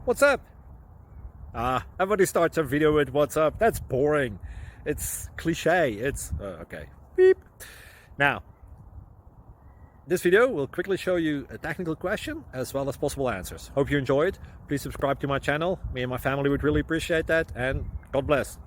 What's up? Everybody starts a video with what's up. That's boring. It's cliche. It's okay. Beep. Now, this video will quickly show you a technical question as well as possible answers. Hope you enjoyed. Please subscribe to my channel. Me and my family would really appreciate that, and God bless.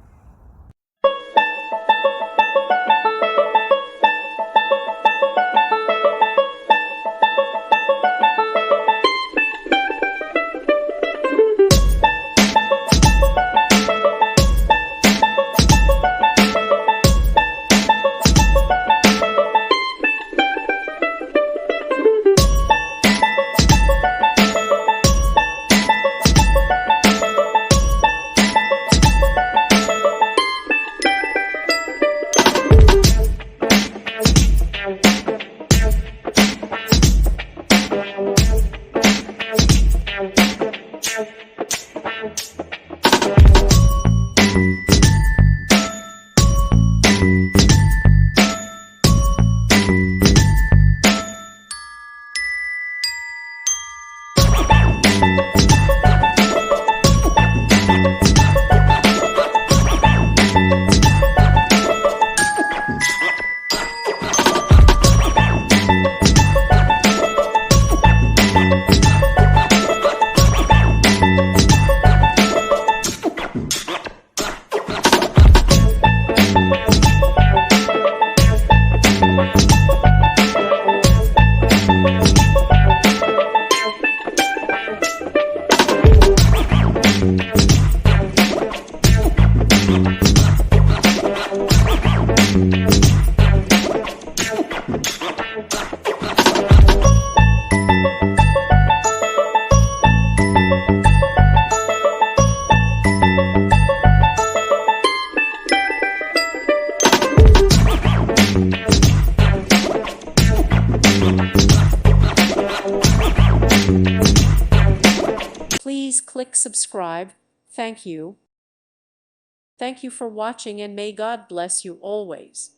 Please click subscribe. Thank you. Thank you for watching, and may God bless you always.